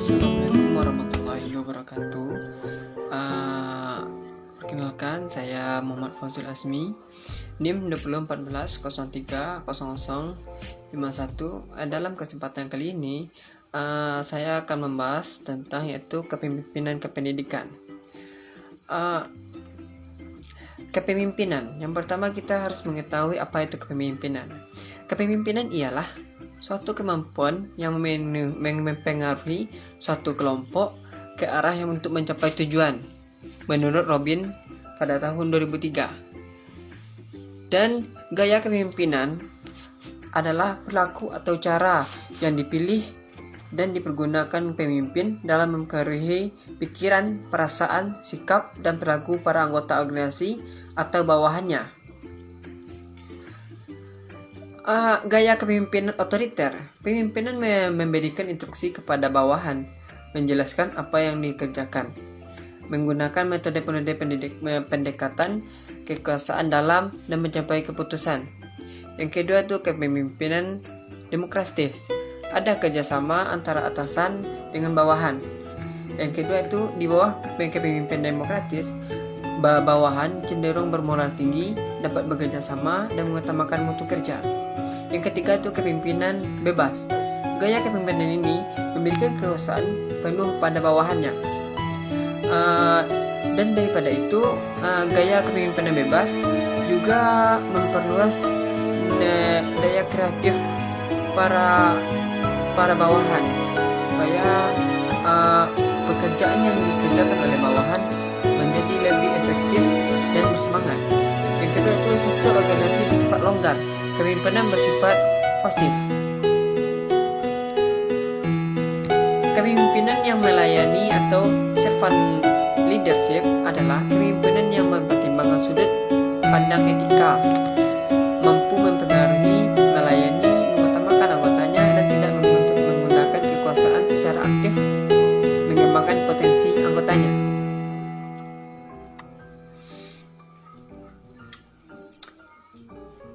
Assalamualaikum warahmatullahi wabarakatuh. Perkenalkan, saya Muhammad Fazul Azmi, NIM 2014030051. Dalam kesempatan kali ini, saya akan membahas tentang yaitu kepemimpinan kependidikan. Kepemimpinan. Yang pertama, kita harus mengetahui apa itu kepemimpinan. Kepemimpinan ialah suatu kemampuan yang mempengaruhi suatu kelompok ke arah yang untuk mencapai tujuan, menurut Robin pada tahun 2003. Dan gaya kepemimpinan adalah perilaku atau cara yang dipilih dan dipergunakan pemimpin dalam mempengaruhi pikiran, perasaan, sikap, dan perilaku para anggota organisasi atau bawahannya. Gaya kepemimpinan otoriter. Pemimpinan memberikan instruksi kepada bawahan, menjelaskan apa yang dikerjakan, menggunakan metode pendekatan kekuasaan dalam dan mencapai keputusan. Yang kedua itu kepemimpinan demokratis. Ada kerjasama antara atasan dengan bawahan. Yang kedua itu di bawah kepemimpinan demokratis, bawahan cenderung bermoral tinggi, dapat bekerja sama dan mengutamakan mutu kerja. Yang ketiga itu kepemimpinan bebas. Gaya kepemimpinan ini memiliki kekuasaan penuh pada bawahannya. Dan daripada itu, gaya kepemimpinan bebas juga memperluas daya kreatif para bawahan supaya pekerjaan yang dikerjakan oleh bawahan menjadi lebih efektif dan bersemangat. Yang kedua itu struktur organisasi bersifat longgar. Kepemimpinan bersifat pasif. Kepemimpinan yang melayani atau servant leadership adalah kepemimpinan yang mempertimbangkan sudut pandang etika, mampu mempengaruhi, melayani, mengutamakan anggotanya, dan tidak menggunakan kekuasaan secara aktif, mengembangkan potensi anggotanya.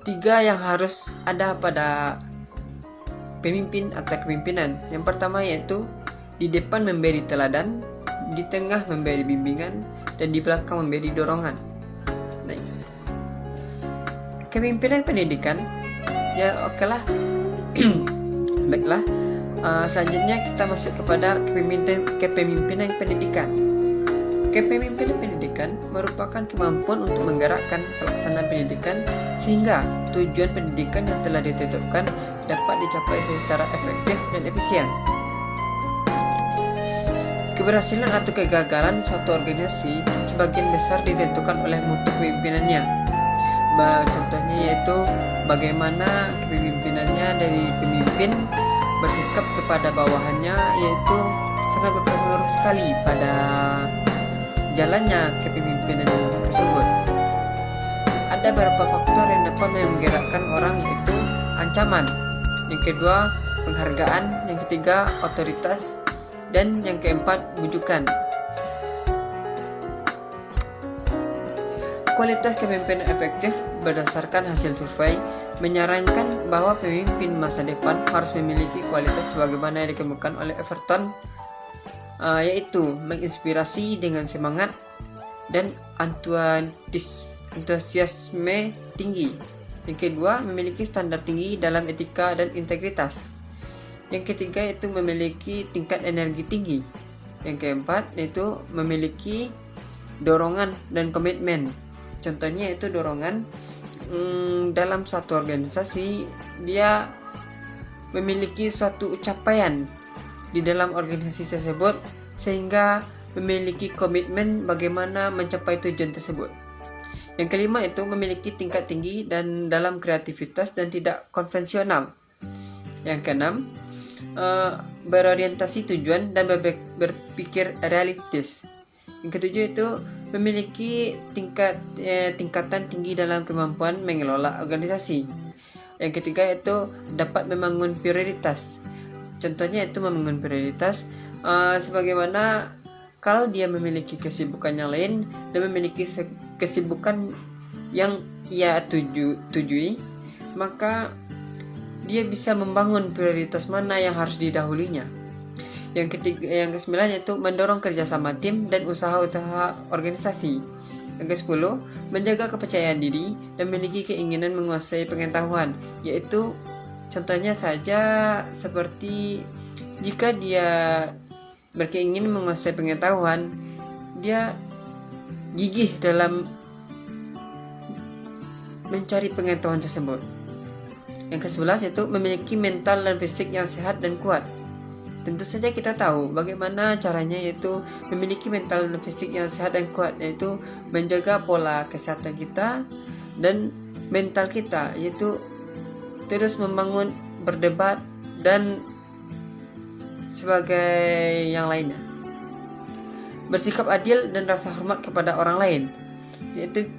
Tiga yang harus ada pada pemimpin atau kepemimpinan. Yang pertama yaitu di depan memberi teladan, di tengah memberi bimbingan, dan di belakang memberi dorongan. Next. Kepemimpinan pendidikan. Ya oke lah. Baiklah. Selanjutnya kita masuk kepada kepemimpinan pendidikan. Kepemimpinan pendidikan merupakan kemampuan untuk menggerakkan pelaksanaan pendidikan sehingga tujuan pendidikan yang telah ditetapkan dapat dicapai secara efektif dan efisien. Keberhasilan atau kegagalan suatu organisasi sebagian besar ditentukan oleh mutu kepemimpinannya. Contohnya yaitu bagaimana kepemimpinannya dari pemimpin bersikap kepada bawahannya, yaitu sangat berpengaruh sekali pada jalannya kepemimpinan tersebut. Ada beberapa faktor yang dapat menggerakkan orang, yaitu ancaman, yang kedua penghargaan, yang ketiga otoritas, dan yang keempat bujukan. Kualitas kepemimpinan efektif berdasarkan hasil survei menyarankan bahwa pemimpin masa depan harus memiliki kualitas sebagaimana yang dikemukakan oleh Everton, yaitu menginspirasi dengan semangat dan antusiasme tinggi. Yang kedua, memiliki standar tinggi dalam etika dan integritas. Yang ketiga itu memiliki tingkat energi tinggi. Yang keempat yaitu memiliki dorongan dan komitmen. Contohnya itu dorongan dalam suatu organisasi, dia memiliki suatu capaian di dalam organisasi tersebut sehingga memiliki komitmen bagaimana mencapai tujuan tersebut. Yang kelima itu memiliki tingkat tinggi dan dalam kreativitas dan tidak konvensional. Yang keenam, berorientasi tujuan dan berpikir realistis. Yang ketujuh itu memiliki tingkatan tinggi dalam kemampuan mengelola organisasi. Yang ketiga itu dapat membangun prioritas. Contohnya itu membangun prioritas sebagaimana kalau dia memiliki kesibukan yang lain dan memiliki kesibukan yang ia tujui, maka dia bisa membangun prioritas mana yang harus didahulinya. Yang ketiga, yang kesembilan yaitu mendorong kerjasama tim dan usaha-usaha organisasi. Yang ke-10, menjaga kepercayaan diri dan memiliki keinginan menguasai pengetahuan, yaitu contohnya saja seperti jika dia berkeinginan menguasai pengetahuan, dia gigih dalam mencari pengetahuan tersebut. Yang ke-11 yaitu memiliki mental dan fisik yang sehat dan kuat. Tentu saja kita tahu bagaimana caranya, yaitu memiliki mental dan fisik yang sehat dan kuat, yaitu menjaga pola kesehatan kita dan mental kita, yaitu terus membangun, berdebat, dan sebagai yang lainnya. Bersikap adil dan rasa hormat kepada orang lain, yaitu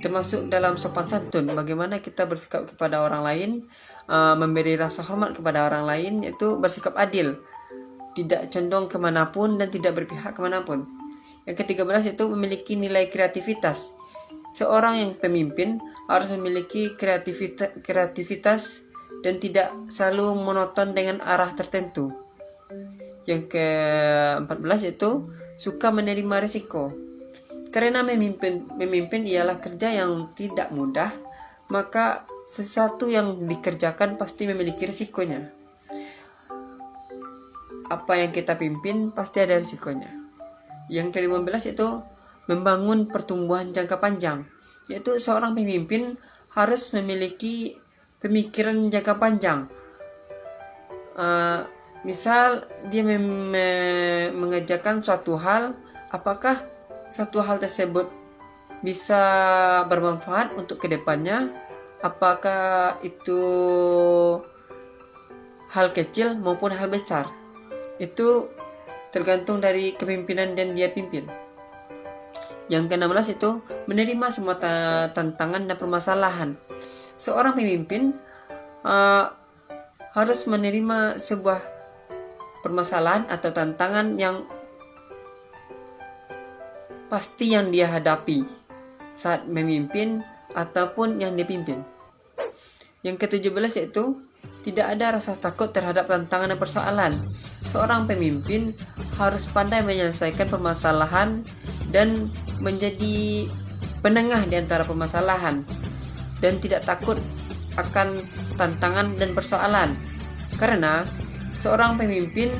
termasuk dalam sopan santun. Bagaimana kita bersikap kepada orang lain, memberi rasa hormat kepada orang lain, yaitu bersikap adil, tidak condong kemanapun dan tidak berpihak kemanapun. Yang ke-13 itu memiliki nilai kreativitas. Seorang yang pemimpin harus memiliki kreativitas dan tidak selalu monoton dengan arah tertentu. Yang ke-14 itu suka menerima risiko. Karena memimpin ialah kerja yang tidak mudah, maka sesuatu yang dikerjakan pasti memiliki risikonya. Apa yang kita pimpin pasti ada risikonya. Yang ke-15 itu membangun pertumbuhan jangka panjang, yaitu seorang pemimpin harus memiliki pemikiran jangka panjang. Misal dia mengerjakan suatu hal, apakah satu hal tersebut bisa bermanfaat untuk kedepannya? Apakah itu hal kecil maupun hal besar? Itu tergantung dari kepemimpinan dan dia pimpin. Yang ke-16 itu menerima semua tantangan dan permasalahan. Seorang pemimpin harus menerima sebuah permasalahan atau tantangan yang pasti yang dia hadapi saat memimpin ataupun yang dipimpin. Yang ke-17 yaitu tidak ada rasa takut terhadap tantangan dan persoalan. Seorang pemimpin harus pandai menyelesaikan permasalahan dan menjadi penengah di antara permasalahan, dan tidak takut akan tantangan dan persoalan. Karena seorang pemimpin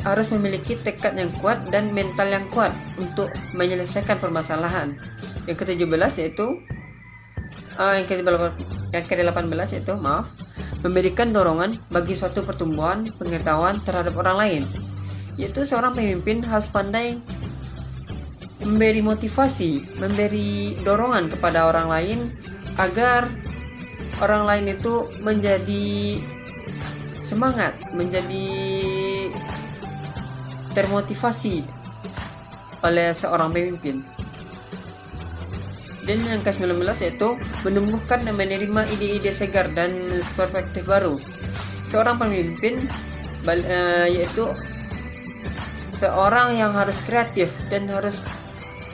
harus memiliki tekad yang kuat dan mental yang kuat untuk menyelesaikan permasalahan. Yang ke-17 yaitu yang ke-18 yaitu memberikan dorongan bagi suatu pertumbuhan pengetahuan terhadap orang lain, yaitu seorang pemimpin harus pandai memberi motivasi, memberi dorongan kepada orang lain agar orang lain itu menjadi semangat, menjadi termotivasi oleh seorang pemimpin. Dan yang ke-19 yaitu menumbuhkan dan menerima ide-ide segar dan perspektif baru. Seorang pemimpin yaitu seorang yang harus kreatif dan harus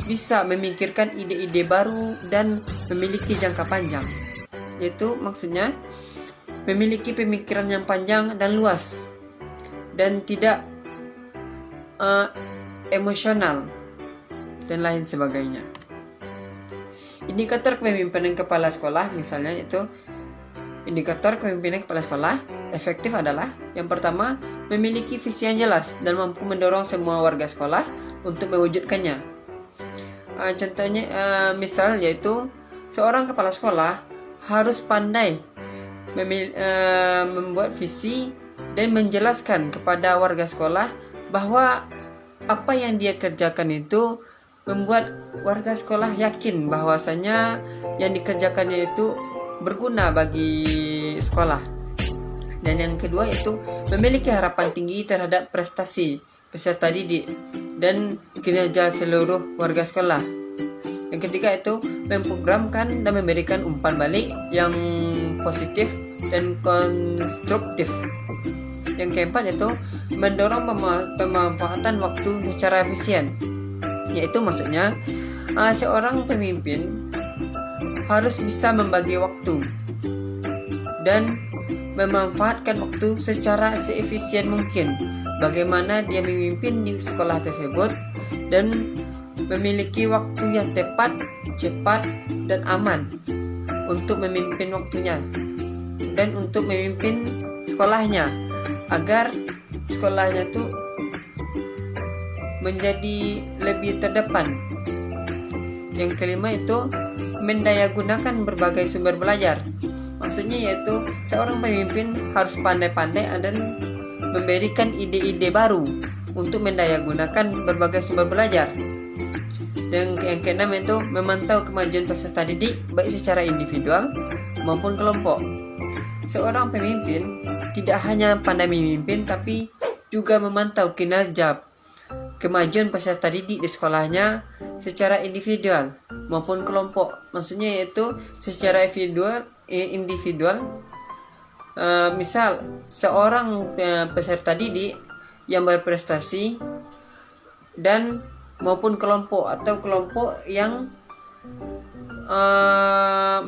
bisa memikirkan ide-ide baru dan memiliki jangka panjang. Yaitu maksudnya memiliki pemikiran yang panjang dan luas dan tidak emosional dan lain sebagainya. Indikator kepemimpinan kepala sekolah misalnya itu indikator kepemimpinan kepala sekolah efektif adalah yang pertama, memiliki visi yang jelas dan mampu mendorong semua warga sekolah untuk mewujudkannya. Contohnya misal yaitu seorang kepala sekolah harus pandai membuat visi dan menjelaskan kepada warga sekolah bahwa apa yang dia kerjakan itu membuat warga sekolah yakin bahwasanya yang dikerjakannya itu berguna bagi sekolah. Dan yang kedua itu memiliki harapan tinggi terhadap prestasi peserta didik dan kinerja seluruh warga sekolah. Yang ketiga itu memprogramkan dan memberikan umpan balik yang positif dan konstruktif. Yang keempat itu mendorong pemanfaatan waktu secara efisien, yaitu maksudnya seorang pemimpin harus bisa membagi waktu dan memanfaatkan waktu secara seefisien mungkin. Bagaimana dia memimpin di sekolah tersebut dan memiliki waktu yang tepat, cepat, dan aman untuk memimpin waktunya dan untuk memimpin sekolahnya agar sekolahnya tuh menjadi lebih terdepan. Yang kelima itu mendayagunakan berbagai sumber belajar. Maksudnya yaitu seorang pemimpin harus pandai-pandai dan memberikan ide-ide baru untuk mendayagunakan berbagai sumber belajar. Dan yang keenam itu memantau kemajuan peserta didik baik secara individual maupun kelompok. Seorang pemimpin tidak hanya pandai memimpin tapi juga memantau kinerja kemajuan peserta didik di sekolahnya secara individual maupun kelompok. Maksudnya yaitu secara individual. Misal seorang peserta didik yang berprestasi dan maupun kelompok yang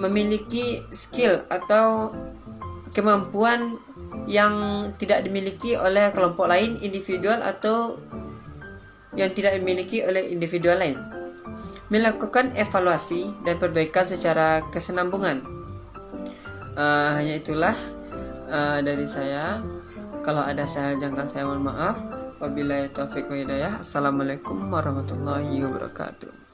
memiliki skill atau kemampuan yang tidak dimiliki oleh kelompok lain, individual atau yang tidak dimiliki oleh individual lain. Melakukan evaluasi dan perbaikan secara kesinambungan. Hanya itulah dari saya. Kalau ada salah janggal saya mohon maaf. Wabillahi taufiq wa hidayah. Assalamualaikum warahmatullahi wabarakatuh.